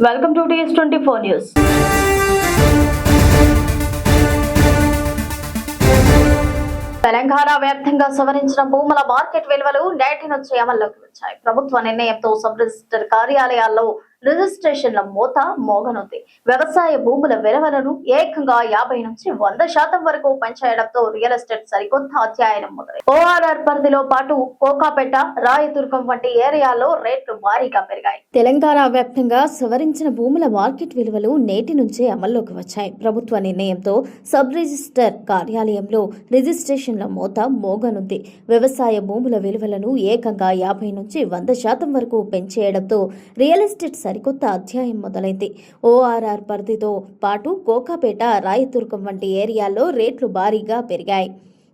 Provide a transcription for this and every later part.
Welcome to TS24 news. Telangana వ్యాప్తంగా సవరించిన భూముల మార్కెట్ విలువలు నేటి నుంచి అమల్లోకి వచ్చాయి. ప్రభుత్వ నిర్ణయంతో సబ్ రిజిస్టర్ కార్యాలయాల్లో రిజిస్ట్రేషన్ల మోత మోగనుంది. వ్యవసాయ భూముల విలువలను ఏకంగా 50 నుంచి 100% వరకు పెంచేయడంతో రియల్ ఎస్టేట్ సరికొత్త అధ్యాయం మొదలైంది. ORR పరిధిలో పాటు కోకాపేట, రాయదుర్గం వంటి ఏరియాల్లో రేట్లు భారీగా పెరిగాయి. తెలంగాణ వ్యాప్తంగా సవరించిన భూముల మార్కెట్ విలువలు నేటి నుంచే అమల్లోకి వచ్చాయి. ప్రభుత్వ నిర్ణయంతో సబ్ రిజిస్టర్ కార్యాలయంలో రిజిస్ట్రేషన్ల మోత మోగనుంది. వ్యవసాయ భూముల విలువలను ఏకంగా 50 నుంచి 100% వరకు పెంచేయడంతో రియల్ ఎస్టేట్ సరికొత్త అధ్యాయం మొదలైంది. ORR పరిధితో పాటు కోకాపేట, రాయదుర్గం వంటి ఏరియాల్లో రేట్లు భారీగా పెరిగాయి.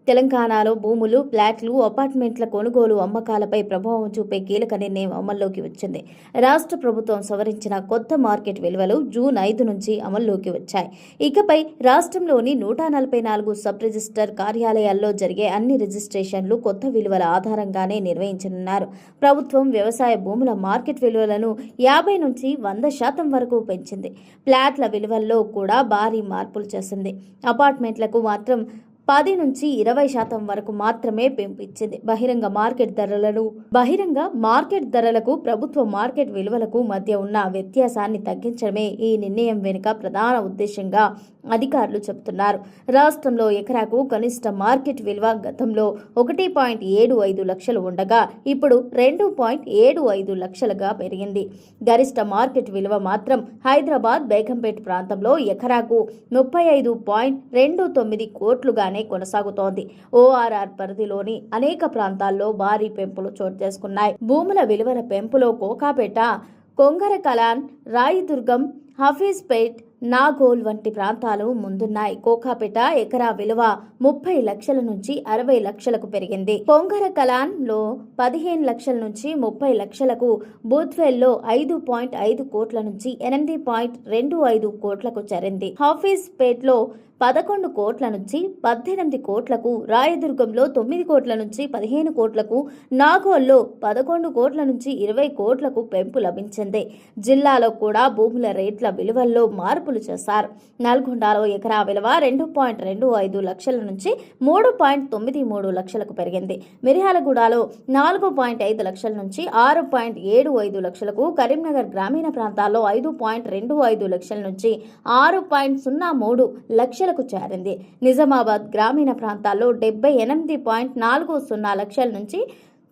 తెలంగాణలో భూములు, ఫ్లాట్లు, అపార్ట్మెంట్ల కొనుగోలు, అమ్మకాలపై ప్రభావం చూపే కీలక నిర్ణయం అమల్లోకి వచ్చింది. రాష్ట్ర ప్రభుత్వం సవరించిన కొత్త మార్కెట్ విలువలు జూన్ 5 నుంచి అమల్లోకి వచ్చాయి. ఇకపై రాష్ట్రంలోని 144 సబ్ రిజిస్టర్ కార్యాలయాల్లో జరిగే అన్ని రిజిస్ట్రేషన్లు కొత్త విలువల ఆధారంగానే నిర్వహించనున్నారు. ప్రభుత్వం వ్యవసాయ భూముల మార్కెట్ విలువలను 50 నుంచి 100% వరకు పెంచింది. ఫ్లాట్ల విలువల్లో కూడా భారీ మార్పులు చేసింది. అపార్ట్మెంట్లకు మాత్రం 10 నుంచి 20% వరకు మాత్రమే పెంపించింది. బహిరంగ మార్కెట్ ధరలకు ప్రభుత్వ మార్కెట్ విలువలకు మధ్య ఉన్న వ్యత్యాసాన్ని తగ్గించడమే ఈ నిర్ణయం వెనుక ప్రధాన ఉద్దేశంగా అధికారులు చెబుతున్నారు. రాష్ట్రంలో ఎకరాకు కనిష్ట మార్కెట్ విలువ గతంలో 1.75 లక్షలు ఉండగా ఇప్పుడు 2.75 లక్షలుగా పెరిగింది. గరిష్ట మార్కెట్ విలువ మాత్రం హైదరాబాద్, బేగంపేట ప్రాంతంలో ఎకరాకు 35.29 కోట్లుగానే కొనసాగుతోంది. ORR పరిధిలోని అనేక ప్రాంతాల్లో భారీ పెంపులు చోటు చేసుకున్నాయి. భూముల విలువల పెంపులో కోకాపేట, కొంగరకలాన్, రాయదుర్గం, హఫీజ్పేట్, నాగోల్ వంటి ప్రాంతాలు ముందున్నాయి. కోకాపేట ఎకరా విలువ 30 లక్షల నుంచి 60 లక్షలకు పెరిగింది. కొంగరకలాన్ లో 15 లక్షల నుంచి 30 లక్షలకు, బూత్వెల్లో 5.5 కోట్ల నుంచి 8.25 కోట్లకు చేరింది. హఫీజ్పేట్ లో 11 కోట్ల నుంచి 18 కోట్లకు, రాయదుర్గంలో 9 కోట్ల నుంచి 15 కోట్లకు, నాగోల్లో 11 కోట్ల నుంచి 20 కోట్లకు పెంపు లభించింది. జిల్లాలో కూడా భూముల రేట్ల విలువల్లో మార్పులు చేశారు. నల్గొండలో ఎకరా విలువ 2.25 లక్షల నుంచి 3.93 లక్షలకు పెరిగింది. మిర్యాలగూడలో 4.5 లక్షల నుంచి 6.75 లక్షలకు, కరీంనగర్ గ్రామీణ ప్రాంతాల్లో 5.25 లక్షల నుంచి 6.03 లక్షల చేరింది. నిజామాబాద్ గ్రామీణ ప్రాంతాల్లో 78.40 లక్షల నుంచి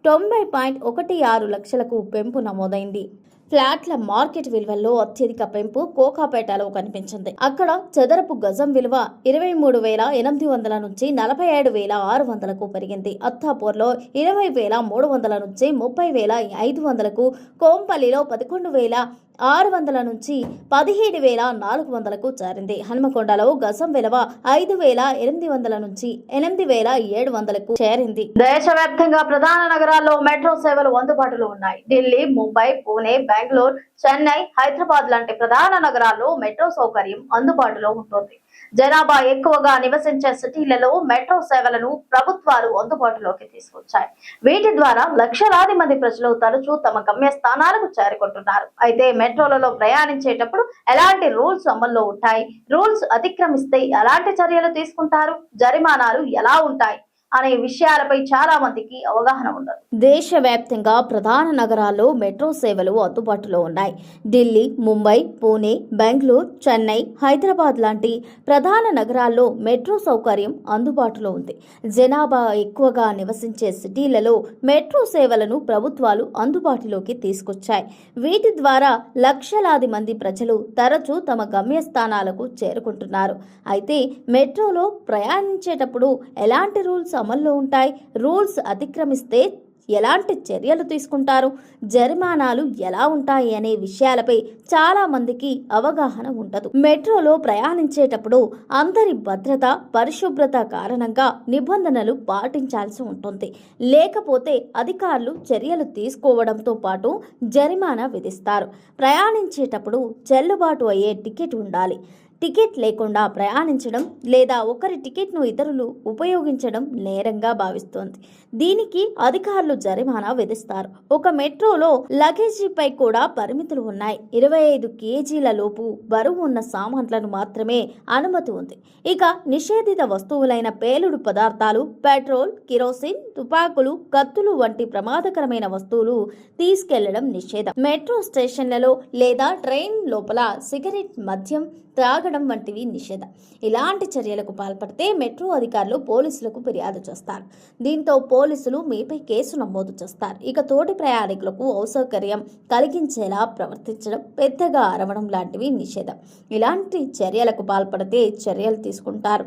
90.16 లక్షలకు పెంపు నమోదైంది. ఫ్లాట్ల మార్కెట్ విలువల్లో అత్యధిక పెంపు కోకాపేటలో కనిపించింది. అక్కడ చదరపు గజం విలువ 23,800 నుంచి 47,600కు పెరిగింది. అత్తాపూర్లో 20,300 నుంచి 30,500కు, కోంపల్లిలో 11,600 నుంచి 17,400కు చేరింది. హన్మకొండలో గజం విలువ 5,800 నుంచి 8,700కు చేరింది. దేశవ్యాప్తంగా ప్రధాన నగరాల్లో మెట్రో సేవలు అందుబాటులో ఉన్నాయి. ఢిల్లీ, ముంబై, పూణే, బెంగళూరు, చెన్నై, హైదరాబాద్ లాంటి ప్రధాన నగరాల్లో మెట్రో సౌకర్యం అందుబాటులో ఉంటుంది. జనాభా ఎక్కువగా నివసించే సిటీలలో మెట్రో సేవలను ప్రభుత్వాలు అందుబాటులోకి తీసుకొచ్చాయి. వీటి ద్వారా లక్షలాది మంది ప్రజలు తరచూ తమ గమ్యస్థానాలకు చేరుకుంటున్నారు. అయితే మెట్రోలలో ప్రయాణించేటప్పుడు ఎలాంటి రూల్స్ అమల్లో ఉంటాయి, రూల్స్ అతిక్రమిస్తే ఎలాంటి చర్యలు తీసుకుంటారు, జరిమానాలు ఎలా ఉంటాయి అనే విషయాలపై చాలా మందికి అవగాహన ఉండదు. దేశవ్యాప్తంగా ప్రధాన నగరాల్లో మెట్రో సేవలు అందుబాటులో ఉన్నాయి. ఢిల్లీ, ముంబై, పూణే, బెంగళూరు, చెన్నై, హైదరాబాద్ లాంటి ప్రధాన నగరాల్లో మెట్రో సౌకర్యం అందుబాటులో ఉంది. జనాభా ఎక్కువగా నివసించే సిటీలలో మెట్రో సేవలను ప్రభుత్వాలు అందుబాటులోకి తీసుకొచ్చాయి. వీటి ద్వారా లక్షలాది మంది ప్రజలు తరచూ తమ గమ్యస్థానాలకు చేరుకుంటున్నారు. అయితే మెట్రోలో ప్రయాణించేటప్పుడు ఎలాంటి రూల్స్ అమల్లో ఉంటాయి, రూల్స్ అతిక్రమిస్తే ఎలాంటి చర్యలు తీసుకుంటారు, జరిమానాలు ఎలా ఉంటాయి అనే విషయాలపై చాలా మందికి అవగాహన ఉండదు. మెట్రోలో ప్రయాణించేటప్పుడు అందరి భద్రత, పరిశుభ్రత కారణంగా నిబంధనలు పాటించాల్సి ఉంటుంది. లేకపోతే అధికారులు చర్యలు తీసుకోవడంతో పాటు జరిమానా విధిస్తారు. ప్రయాణించేటప్పుడు చెల్లుబాటు అయ్యే టికెట్ ఉండాలి. టికెట్ లేకుండా ప్రయాణించడం లేదా ఒకరి టికెట్ను ఇతరులు ఉపయోగించడం నేరంగా భావిస్తోంది. దీనికి అధికారులు జరిమానా విధిస్తారు. ఒక మెట్రోలో లగేజీపై కూడా పరిమితులు ఉన్నాయి. 25 కేజీల లోపు బరువు ఉన్న సామాన్లను మాత్రమే అనుమతి ఉంది. ఇక నిషేధిత వస్తువులైన పేలుడు పదార్థాలు, పెట్రోల్, కిరోసిన్, తుపాకులు, కత్తులు వంటి ప్రమాదకరమైన వస్తువులు తీసుకెళ్లడం నిషేధం. మెట్రో స్టేషన్లలో లేదా ట్రైన్ లోపల సిగరెట్, మద్యం త్రాగడం వంటివి నిషేధం. ఇలాంటి చర్యలకు పాల్పడితే మెట్రో అధికారులు పోలీసులకు ఫిర్యాదు చేస్తారు. దీంతో పోలీసులు మీపై కేసు నమోదు చేస్తారు. ఇక తోటి ప్రయాణికులకు అసౌకర్యం కలిగించేలా ప్రవర్తించడం, పెద్దగా అరవడం లాంటివి నిషేధం. ఇలాంటి చర్యలకు పాల్పడితే చర్యలు తీసుకుంటారు.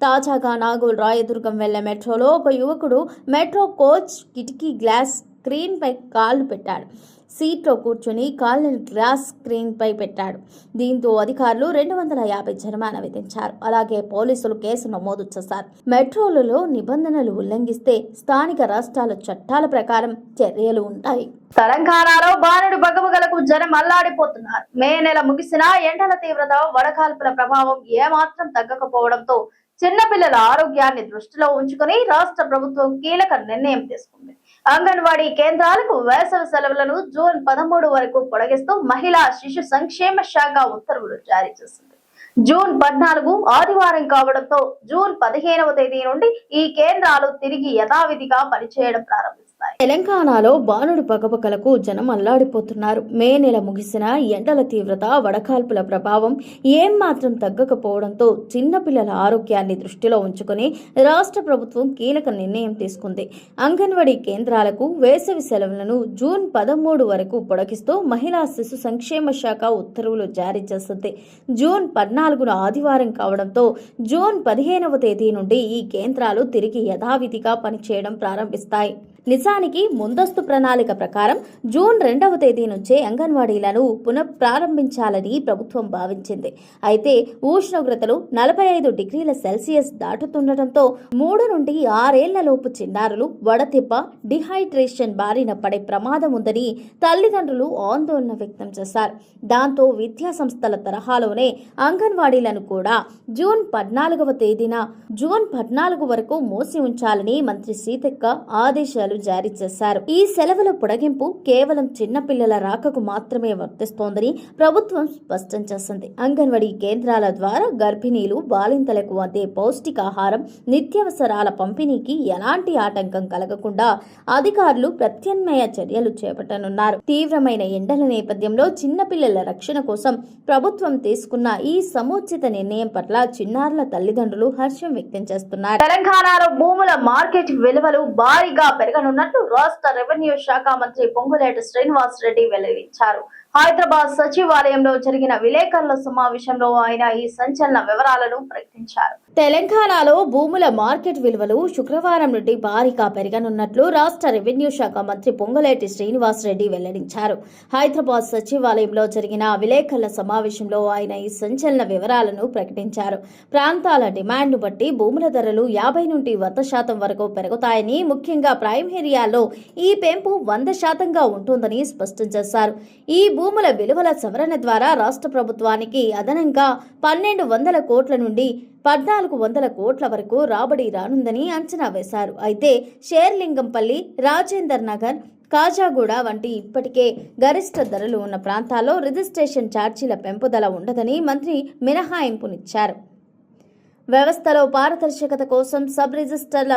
తాజాగా నాగోల్ రాయదుర్గం వెళ్లే మెట్రోలో ఒక యువకుడు మెట్రో కోచ్ కిటికీ గ్లాస్ స్క్రీన్పై కాళ్లు పెట్టాడు. సీట్లో కూర్చుని కాళ్ళని గ్లాస్ స్క్రీన్పై పెట్టాడు. దీంతో అధికారులు 250 జరిమానా విధించారు. అలాగే పోలీసులు కేసు నమోదు చేశారు. మెట్రోలలో నిబంధనలు ఉల్లంఘిస్తే స్థానిక రాష్ట్రాల చట్టాల ప్రకారం చర్యలు ఉంటాయి. తెలంగాణలో బాణుడి బగబగలకు జనం అల్లాడిపోతున్నారు. మే నెల ముగిసినా ఎండల తీవ్రత, వడగాల్పుల ప్రభావం ఏమాత్రం తగ్గకపోవడంతో చిన్నపిల్లల ఆరోగ్యాన్ని దృష్టిలో ఉంచుకుని రాష్ట్ర ప్రభుత్వం కీలక నిర్ణయం తీసుకుంది. అంగన్వాడీ కేంద్రాలకు వేసవి సెలవులను జూన్ 13 వరకు పొడిగిస్తూ మహిళా శిశు సంక్షేమ శాఖ ఉత్తర్వులు జారీ చేసింది. జూన్ 14 ఆదివారం కావడంతో జూన్ 15వ తేదీ నుండి ఈ కేంద్రాలు తిరిగి యథావిధిగా పనిచేయడం ప్రారంభిస్తాయి. తెలంగాణలో బాణుడి పగపగలకు జనం అల్లాడిపోతున్నారు. మే నెల ముగిసిన ఎండల తీవ్రత, వడగాల్పుల ప్రభావం ఏమాత్రం తగ్గకపోవడంతో చిన్నపిల్లల ఆరోగ్యాన్ని దృష్టిలో ఉంచుకుని రాష్ట్ర ప్రభుత్వం కీలక నిర్ణయం తీసుకుంది. అంగన్వాడీ కేంద్రాలకు వేసవి సెలవులను జూన్ 13 వరకు పొడిగిస్తూ మహిళా శిశు సంక్షేమ శాఖ ఉత్తర్వులు జారీ చేసింది. జూన్ 14న ఆదివారం కావడంతో జూన్ 15వ తేదీ నుండి ఈ కేంద్రాలు తిరిగి యథావిధిగా పనిచేయడం ప్రారంభిస్తాయి. నిజానికి ముందస్తు ప్రణాళిక ప్రకారం జూన్ 2వ తేదీ నుంచే అంగన్వాడీలను పునఃప్రారంభించాలని ప్రభుత్వం భావించింది. అయితే ఉష్ణోగ్రతలు 45 డిగ్రీల సెల్సియస్ దాటుతుండటంతో 3 నుండి 6 ఏళ్లలోపు చిన్నారులు వడదెబ్బ, డిహైడ్రేషన్ బారిన పడే ప్రమాదం ఉందని తల్లిదండ్రులు ఆందోళన వ్యక్తం చేశారు. దాంతో విద్యా సంస్థల తరహాలోనే అంగన్వాడీలను కూడా జూన్ 14 వరకు మూసి ఉంచాలని మంత్రి సీతక్క ఆదేశాలు జారీ చేశారు. ఈ సెలవుల పొడిగింపు కేవలం చిన్నపిల్లల రాకకు మాత్రమే వర్తిస్తోందని ప్రభుత్వం స్పష్టం చేసింది. అంగన్వాడీ కేంద్రాల ద్వారా గర్భిణీలు, బాలింతలకు అందే పౌష్టికాహారం, నిత్యావసరాల పంపిణీకి ఎలాంటి ఆటంకం కలగకుండా అధికారులు ప్రత్యామ్నాయ చర్యలు చేపట్టనున్నారు. తీవ్రమైన ఎండల నేపథ్యంలో చిన్నపిల్లల రక్షణ కోసం ప్రభుత్వం తీసుకున్న ఈ సముచిత నిర్ణయం పట్ల చిన్నారుల తల్లిదండ్రులు హర్షం వ్యక్తం చేస్తున్నారు. తెలంగాణలో భూముల మార్కెట్ విలువలు భారీగా పెరగనున్నట్లు రాష్ట్ర రెవెన్యూ శాఖ మంత్రి పొంగులేటి శ్రీనివాస్ రెడ్డి వెల్లడించారు. హైదరాబాద్ సచివాలయంలో జరిగిన విలేకరుల సమావేశంలో ఆయన ఈ సంచలన వివరాలను ప్రకటించారు. తెలంగాణలో భూముల మార్కెట్ విలువలు శుక్రవారం నుండి భారీగా పెరగనున్నట్లు రాష్ట్ర రెవెన్యూ శాఖ మంత్రి పొంగులేటి శ్రీనివాస్ రెడ్డి వెల్లడించారు. హైదరాబాద్ సచివాలయంలో జరిగిన విలేకరుల సమావేశంలో ఆయన ఈ సంచలన వివరాలను ప్రకటించారు. ప్రాంతాల డిమాండ్ను బట్టి భూముల ధరలు 50 నుండి 100% వరకు పెరుగుతాయని, ముఖ్యంగా ప్రైమ్ ఏరియాలో ఈ పెంపు 100%గా ఉంటుందని స్పష్టం చేశారు. ఈ భూముల విలువల సవరణ ద్వారా రాష్ట్ర ప్రభుత్వానికి అదనంగా 1200 కోట్ల నుండి 1400 కోట్ల వరకు రాబడి రానుందని అంచనా వేశారు. అయితే షేర్లింగంపల్లి, రాజేందర్ నగర్, కాజాగూడ వంటి ఇప్పటికే గరిష్ట ధరలు ఉన్న ప్రాంతాల్లో రిజిస్ట్రేషన్ ఛార్జీల పెంపుదల ఉండదని మంత్రి మినహాయింపునిచ్చారు. వ్యవస్థలో పారదర్శకత కోసం సబ్ రిజిస్టర్ల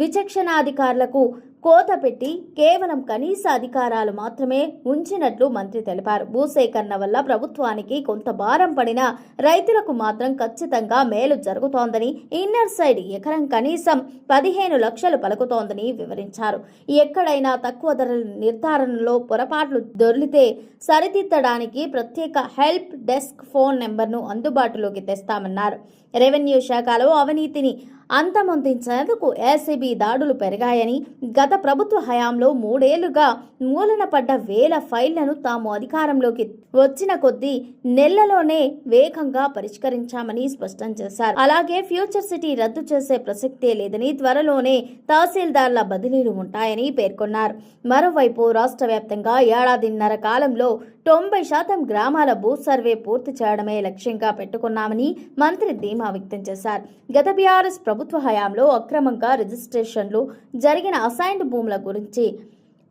విచక్షణాధికారులకు కోత పెట్టి కేవలం కనీస అధికారాలు మాత్రమే ఉంచినట్లు మంత్రి తెలిపారు. భూసేకరణ వల్ల ప్రభుత్వానికి కొంత భారం పడినా రైతులకు మాత్రం ఖచ్చితంగా మేలు జరుగుతోందని, ఇన్నర్ సైడ్ ఎకరం కనీసం 15 లక్షలు పలుకుతోందని వివరించారు. ఎక్కడైనా తక్కువ ధరల నిర్ధారణలో పొరపాట్లు దొర్లితే సరిదిద్దడానికి ప్రత్యేక హెల్ప్ డెస్క్ ఫోన్ నెంబర్ను అందుబాటులోకి తెస్తామన్నారు. రెవెన్యూ శాఖలో అవినీతిని అంతమొందించేందుకు ఏసీబీ దాడులు పెరిగాయని, గత ప్రభుత్వ హయాంలో 3 ఏళ్లుగా మూలన పడ్డ వేల ఫైళ్లను తాము అధికారంలోకి వచ్చిన కొద్దీ నెలలోనే వేగంగా పరిష్కరించామని స్పష్టం చేశారు. అలాగే ఫ్యూచర్ సిటీ రద్దు చేసే ప్రసక్తే లేదని, త్వరలోనే తహసీల్దార్ల బదిలీలు ఉంటాయని పేర్కొన్నారు. మరోవైపు రాష్ట్ర వ్యాప్తంగా ఏడాదిన్నర కాలంలో 90% గ్రామాల భూ సర్వే పూర్తి చేయడమే లక్ష్యంగా పెట్టుకున్నామని మంత్రి ధీమా వ్యక్తం చేశారు. గత బీఆర్ఎస్ ప్రభుత్వ హయాంలో అక్రమంగా రిజిస్ట్రేషన్లు జరిగిన అసైన్డ్ భూముల గురించి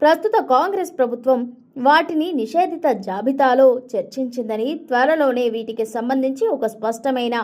ప్రస్తుత కాంగ్రెస్ ప్రభుత్వం వాటిని నిషేధిత జాబితాలో చర్చించిందని, త్వరలోనే వీటికి సంబంధించి ఒక స్పష్టమైన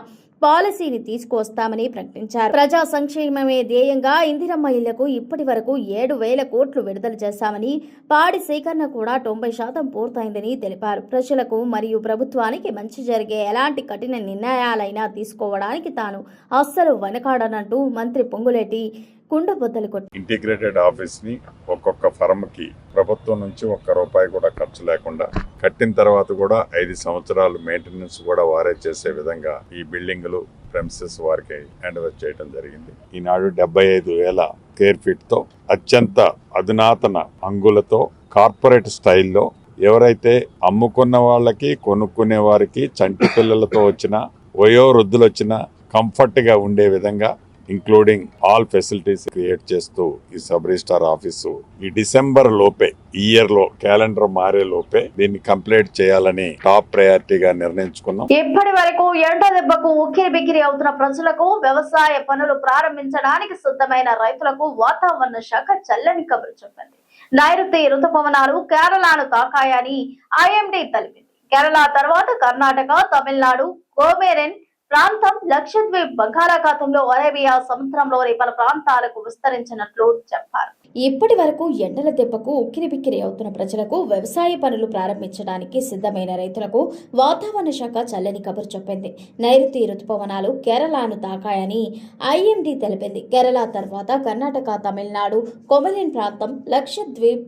పాలసీని తీసుకువస్తామని ప్రకటించారు. ప్రజా సంక్షేమమే ధ్యేయంగా ఇందిరమ్మ ఇళ్లకు ఇప్పటి వరకు 7,000 కోట్లు విడుదల చేశామని, పాడి సేకరణ కూడా 90% పూర్తయిందని తెలిపారు. ప్రజలకు మరియు ప్రభుత్వానికి మంచి జరిగే ఎలాంటి కఠిన నిర్ణయాలైనా తీసుకోవడానికి తాను అస్సలు వెనకాడనంటూ మంత్రి పొంగులేటి కుండబద్దలు కొట్టారు. ఇంటిగ్రేటెడ్ ఆఫీస్ ని ఒక్కొక్క ఫర్మ్ కి ప్రభుత్వం నుంచి ₹1 కూడా ఖర్చు లేకుండా కట్టిన తర్వాత కూడా 5 సంవత్సరాలు మెయింటెనెన్స్ కూడా వారే చేసే విధంగా ఈ బిల్డింగ్లు ప్రెమిసెస్ వారికి హ్యాండ్ ఓవర్ చేయడం జరిగింది. ఈనాడు 75,000 స్క్వేర్ ఫీట్ తో అత్యంత అధునాతన అంగులతో కార్పొరేట్ స్టైల్లో ఎవరైతే అమ్ముకున్న వాళ్ళకి కొనుక్కునే వారికి చంటి పిల్లలతో వచ్చిన వయోవృద్ధులు వచ్చిన కంఫర్ట్ గా ఉండే విధంగా ఇంక్లూడింగ్ ఆల్ ఫెసిలిటీస్ క్రియేట్ చేస్తూ ఈ సబ్ రిజిస్టార్ ఆఫీసు ఈ డిసెంబర్ లోపే, ఈ ఇయర్ లో క్యాలెండర్ మారే లోపే దీన్ని కంప్లీట్ చేయాలని టాప్ ప్రయారిటీగా నిర్ణయించుకున్నాం. ఇప్పటి వరకు ఎండ దెబ్బకు ఉక్కిరి బిక్కిరి అవుతున్న ప్రజలకు వ్యవసాయ పనులు ప్రారంభించడానికి సిద్ధమైన రైతులకు వాతావరణ శాఖ చల్లని కబురు చెప్పింది. నైరుతి రుతుపవనాలు కేరళను తాకాయని ఐఎండీ తెలిపింది. కేరళ తర్వాత కర్ణాటక, తమిళనాడు, కోమేరెన్ ప్రాంతం, లక్షద్వీప్, బంగాళాఖాతంలో అరేబియా సముద్రంలోని పలు ప్రాంతాలకు విస్తరించినట్లు చెప్పారు. ఇప్పటి వరకు ఎండల దెబ్బకు ఉక్కిరిబిక్కిరి అవుతున్న ప్రజలకు వ్యవసాయ పనులు ప్రారంభించడానికి సిద్ధమైన రైతులకు వాతావరణ శాఖ చల్లని కబురు చెప్పింది. నైరుతి రుతుపవనాలు కేరళను తాకాయని ఐఎండీ తెలిపింది. కేరళ తర్వాత కర్ణాటక, తమిళనాడు, కొమలిన్ ప్రాంతం, లక్షద్వీప్,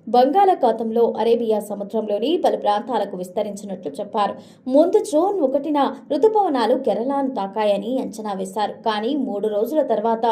బంగాళాఖాతంలో అరేబియా సముద్రంలోని పలు ప్రాంతాలకు విస్తరించినట్లు చెప్పారు. ముందు జూన్ 1న రుతుపవనాలు కేరళను తాకాయని అంచనా వేశారు. కానీ 3 రోజుల తర్వాత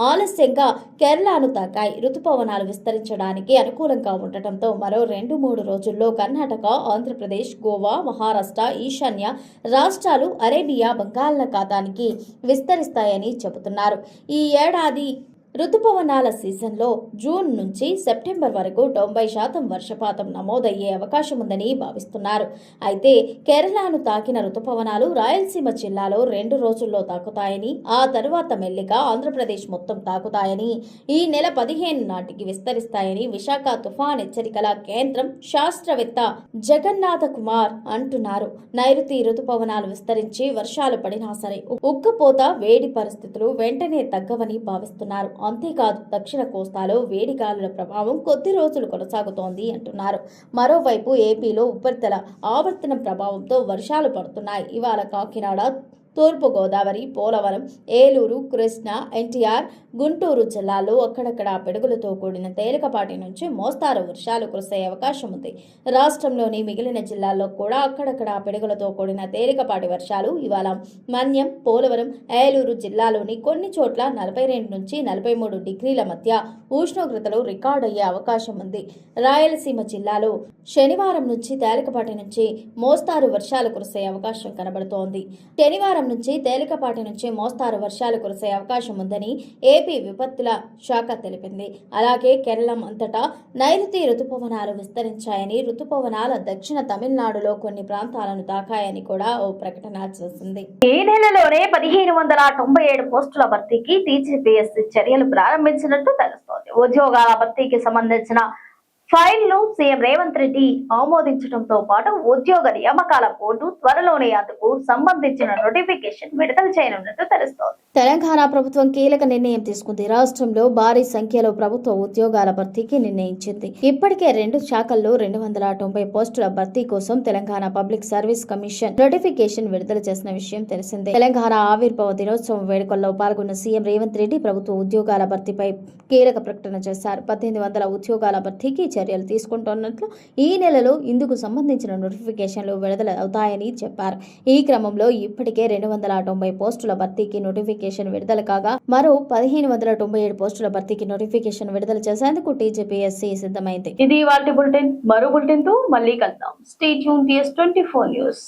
ఆలస్యంగా కేరళను తాకాయి. రుతుపవనాలు విస్తరించడానికి అనుకూలంగా ఉండటంతో మరో 2-3 రోజుల్లో కర్ణాటక, ఆంధ్రప్రదేశ్, గోవా, మహారాష్ట్ర, ఈశాన్య రాష్ట్రాలు అరేబియా బంగాళాఖాతానికి విస్తరిస్తాయని చెబుతున్నారు. ఈ ఏడాది రుతుపవనాల సీజన్లో జూన్ నుంచి సెప్టెంబర్ వరకు 90% వర్షపాతం నమోదయ్యే అవకాశం ఉందని భావిస్తున్నారు. అయితే కేరళను తాకిన రుతుపవనాలు రాయలసీమ జిల్లాలో 2 రోజుల్లో తాకుతాయని, ఆ తర్వాత మెల్లిగా ఆంధ్రప్రదేశ్ మొత్తం తాకుతాయని, ఈ నెల 15 నాటికి విస్తరిస్తాయని విశాఖ తుఫాన్ హెచ్చరికల కేంద్రం శాస్త్రవేత్త జగన్నాథ కుమార్ అంటున్నారు. నైరుతి రుతుపవనాలు విస్తరించి వర్షాలు పడినా సరే ఉక్కపోత, వేడి పరిస్థితులు వెంటనే తగ్గవని భావిస్తున్నారు. అంతేకాదు, దక్షిణ కోస్తాలో వేడి గాలుల ప్రభావం కొద్ది రోజులు కొనసాగుతోంది అంటున్నారు. మరోవైపు ఏపీలో ఉపరితల ఆవర్తనం ప్రభావంతో వర్షాలు పడుతున్నాయి. ఇవాళ కాకినాడ, తూర్పు గోదావరి, పోలవరం, ఏలూరు, కృష్ణా, ఎన్టీఆర్, గుంటూరు జిల్లాల్లో అక్కడక్కడ పిడుగులతో కూడిన తేలికపాటి నుంచి మోస్తారు వర్షాలు కురిసే అవకాశం ఉంది. రాష్ట్రంలోని మిగిలిన జిల్లాల్లో కూడా అక్కడక్కడ పిడుగులతో కూడిన తేలికపాటి వర్షాలు ఇవాళ మన్యం, పోలవరం, ఏలూరు జిల్లాలోని కొన్ని చోట్ల 42 నుంచి 43 డిగ్రీల మధ్య ఉష్ణోగ్రతలు రికార్డయ్యే అవకాశం ఉంది. రాయలసీమ జిల్లాలో శనివారం నుంచి తేలికపాటి నుంచి మోస్తారు వర్షాలు కురిసే అవకాశం కనబడుతోంది. శనివారం నుంచి తేలికపాటి నుంచి మోస్తారు వర్షాలు కురిసే అవకాశం ఉందని ఏపీ విపత్తుల శాఖ తెలిపింది. అలాగే కేరళం అంతటా నైరుతి రుతుపవనాలు విస్తరించాయని, రుతుపవనాల దక్షిణ తమిళనాడులో కొన్ని ప్రాంతాలను తాకాయని కూడా ఓ ప్రకటన చేసింది. ఈ నెలలోనే 1,597 పోస్టుల భర్తీకి టీజీపీఎస్సీ చర్యలు ప్రారంభించినట్టు తెలుస్తోంది. ఉద్యోగాల భర్తీకి సంబంధించిన ఫైల్ను సీఎం రేవంత్ రెడ్డి ఆమోదించడంతో పాటు ఉద్యోగ నియామకాల బోర్డు త్వరలోనే అందుకు సంబంధించిన నోటిఫికేషన్ విడుదల చేయనున్నట్టు తెలుస్తోంది. తెలంగాణ ప్రభుత్వం కీలక నిర్ణయం తీసుకుంది. రాష్ట్రంలో భారీ సంఖ్యలో ప్రభుత్వ ఉద్యోగాల భర్తీకి నిర్ణయించింది. ఇప్పటికే 2 శాఖల్లో 290 పోస్టుల భర్తీ కోసం Telangana public service commission notification విడుదల చేసిన విషయం తెలిసిందే. తెలంగాణ ఆవిర్భావ దినోత్సవం వేడుకల్లో పాల్గొన్న సీఎం రేవంత్ రెడ్డి ప్రభుత్వ ఉద్యోగాల భర్తీపై కీలక ప్రకటన చేశారు. 1,800 ఉద్యోగాల భర్తీకి చర్యలు తీసుకుంటున్నట్లు, ఈ నెలలో ఇందుకు సంబంధించిన నోటిఫికేషన్లు విడుదల అవుతాయని చెప్పారు. ఈ క్రమంలో ఇప్పటికే 290 పోస్టుల భర్తీకి నోటిఫికేషన్ విడుదల కాగా మరో 1,597 పోస్టుల భర్తీకి నోటిఫికేషన్ విడుదల చేసేందుకు టీజీపీఎస్సీ సిద్ధమైంది. ఇది ఇవాల్టి బులెటిన్. మరో బులెటిన్ తో మళ్ళీ కలుద్దాం. Stay tune TS 24 news.